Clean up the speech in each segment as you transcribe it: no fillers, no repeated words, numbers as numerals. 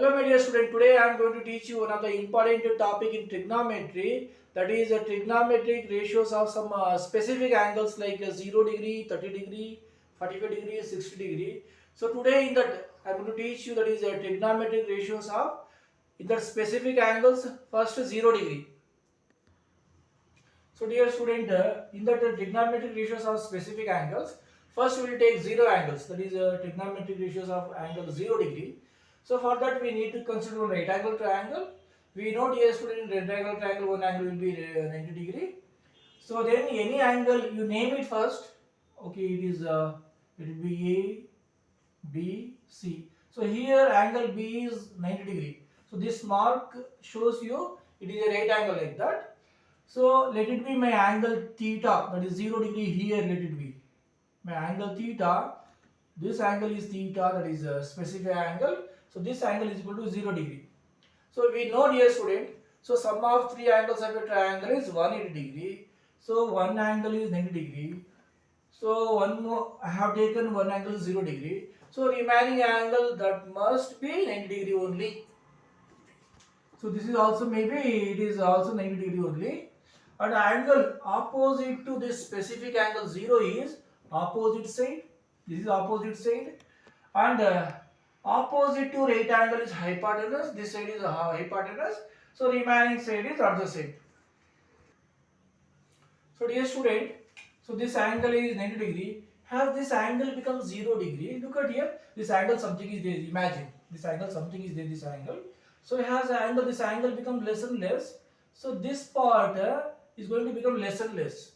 Hello my dear student, today I am going to teach you one of the important topic in trigonometry, that is trigonometric ratios of some specific angles like 0 degree, 30 degree, 45 degree, 60 degree. So today in that I am going to teach you that is trigonometric ratios of in that specific angles. First 0 degree. So dear student, in that trigonometric ratios of specific angles, first we will take 0 angles, that is trigonometric ratios of angle 0 degree. So for that we need to consider one right angle triangle. We know dear student, in right angle triangle one angle will be 90 degree. So then any angle you name it first. Okay, it will be A, B, C. So here angle B is 90 degree. So this mark shows you it is a right angle like that. So let it be my angle theta, that is 0 degree here, let it be. My angle theta, this angle is theta, that is a specific angle. So this angle is equal to 0 degree. So we know dear student, so sum of three angles of a triangle is 180 degree. So one angle is 90 degree. So one more, I have taken one angle 0 degree. So remaining angle that must be 90 degree only. So this is also maybe it is also 90 degree only. And angle opposite to this specific angle 0 is opposite side. This is opposite side. And opposite to right angle is hypotenuse. This side is hypotenuse. So remaining side is adjacent. So dear student, so this angle is 90 degree. Has this angle become 0 degree? Look at here. This angle something is there. Imagine this angle something is there. This angle. So it has an angle. This angle become less and less. So this part is going to become less and less.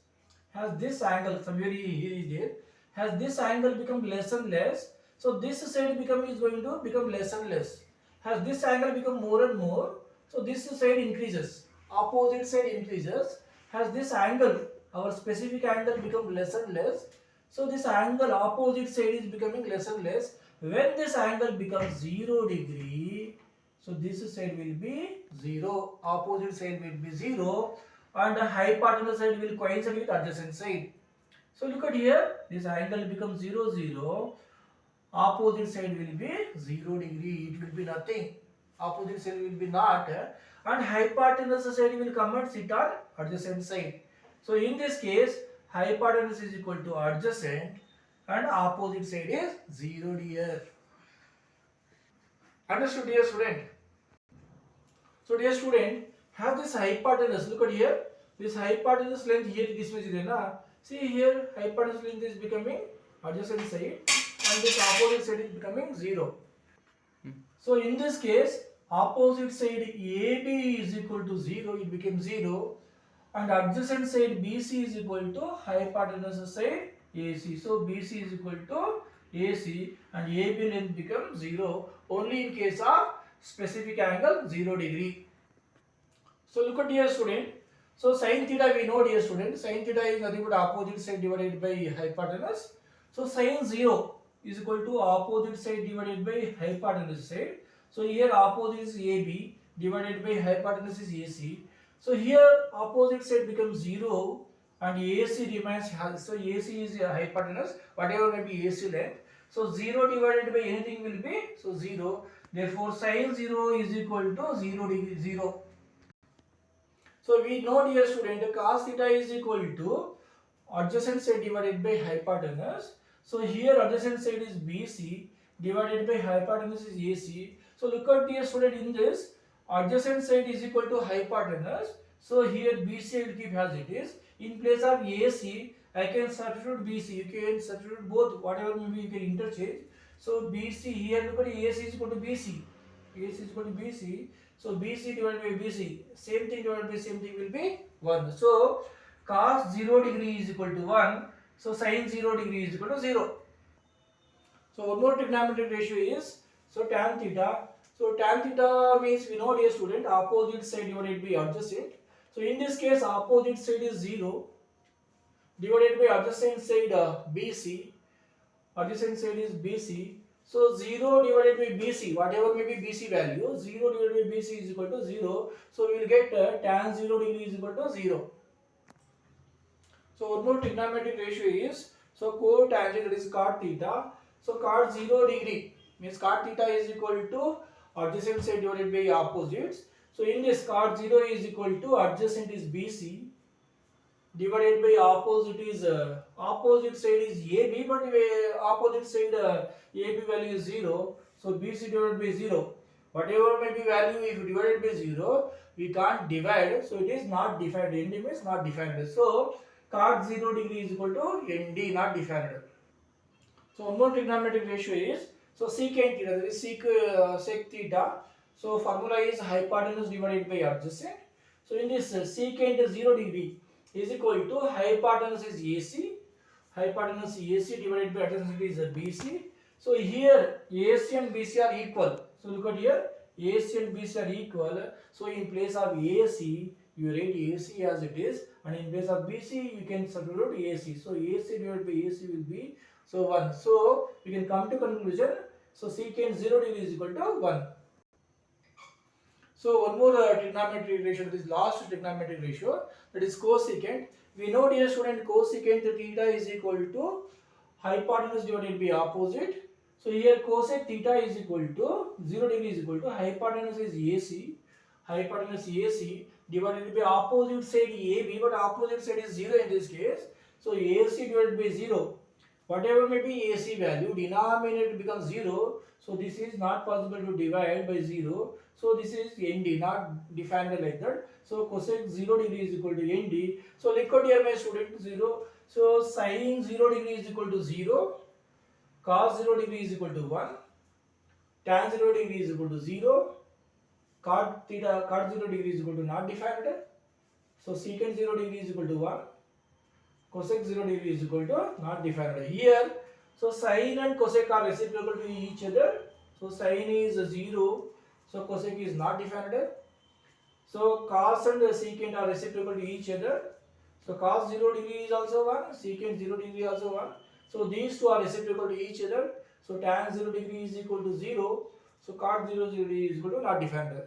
Has this angle somewhere here is there. Has this angle become less and less. So this side is going to become less and less. Has this angle become more and more. So this side increases. Opposite side increases. Has this angle, our specific angle, become less and less. So this angle opposite side is becoming less and less. When this angle becomes 0 degree, so this side will be 0, opposite side will be 0, and the hypotenuse side will coincide with adjacent side. So look at here, this angle becomes 0, 0, opposite side will be 0 degree, it will be nothing. Opposite side will be not, and hypotenuse side will come and sit on adjacent side. So in this case, hypotenuse is equal to adjacent and opposite side is 0 dear. Understood dear student? So dear student, have this hypotenuse, look at here, this hypotenuse length here this much is na. See here hypotenuse length is becoming adjacent side and this opposite side is becoming 0. So in this case, opposite side AB is equal to 0, it became 0, and adjacent side BC is equal to hypotenuse side AC. So BC is equal to AC and AB length becomes 0 only in case of specific angle 0 degree. So look at dear student. So sin theta we know dear student. Sin theta is nothing but opposite side divided by hypotenuse. So sin 0 is equal to opposite side divided by hypotenuse side. So here opposite is AB divided by hypotenuse is AC. So here opposite side becomes 0 and AC remains. So AC is hypotenuse, whatever may be AC length. So 0 divided by anything will be so 0. Therefore sin 0 is equal to 0 degree 0. So we know dear student, cos theta is equal to adjacent side divided by hypotenuse. So here adjacent side is BC divided by hypotenuse is AC. So look at dear student, in this adjacent side is equal to hypotenuse. So here BC will keep as it is. In place of AC, I can substitute BC. You can substitute both, whatever maybe you can interchange. So BC here, look at AC is equal to BC. AC is equal to BC. So BC divided by BC, same thing divided by same thing will be 1. So cos 0 degree is equal to 1. So sin 0 degree is equal to 0. So one more trigonometric ratio is, so tan theta. So tan theta means we know dear student, opposite side divided by adjacent. So in this case opposite side is 0 divided by adjacent side BC. Adjacent side is BC. So 0 divided by BC, whatever may be BC value, 0 divided by BC is equal to 0. So we will get tan 0 degree is equal to 0. So one more trigonometric ratio is, so cotangent, that is cot theta. So cot 0 degree means cot theta is equal to adjacent side divided by opposites. So in this cot 0 is equal to adjacent is BC divided by opposite is opposite side is AB, but opposite side AB value is 0. So BC divided by 0. Whatever may be value, if divided by 0, we can't divide. So it is not defined. ND means not defined. So cot 0 degree is equal to ND, not defined. So one more trigonometric ratio is, so secant theta, that is sec theta. So formula is hypotenuse divided by adjacent. So in this secant 0 degree is equal to hypotenuse is AC, hypotenuse AC divided by adjacent is BC. So here AC and BC are equal. So look at here, AC and BC are equal. So in place of AC, you write AC as it is, and in place of BC, you can substitute AC. So AC divided by AC will be 1. So we can come to conclusion. So secant 0 degree is equal to 1. So one more trigonometric ratio, that is last trigonometric ratio, that is cosecant. We know, dear student, cosecant theta is equal to hypotenuse divided by opposite. So here cosec theta is equal to 0 degree is equal to hypotenuse is AC, hypotenuse AC divided by opposite side AB, but opposite side is 0 in this case. So AC divided by 0. Whatever may be AC value, denominator becomes 0. So this is not possible to divide by 0. So this is ND, not defined like that. So cosec 0 degree is equal to ND. So look at here, my student, 0. So sin 0 degree is equal to 0. Cos 0 degree is equal to 1. Tan 0 degree is equal to 0. Cot 0 degree is equal to not defined. So secant 0 degree is equal to 1. Cosec 0 degree is equal to not defined. Here, so sin and cosec are reciprocal to each other. So sin is 0. So cosec is not defined. So cos and secant are reciprocal to each other. So cos 0 degree is also 1. Secant 0 degree also 1. So these two are reciprocal to each other. So tan 0 degree is equal to 0. So cot 0 degree is equal to not defined.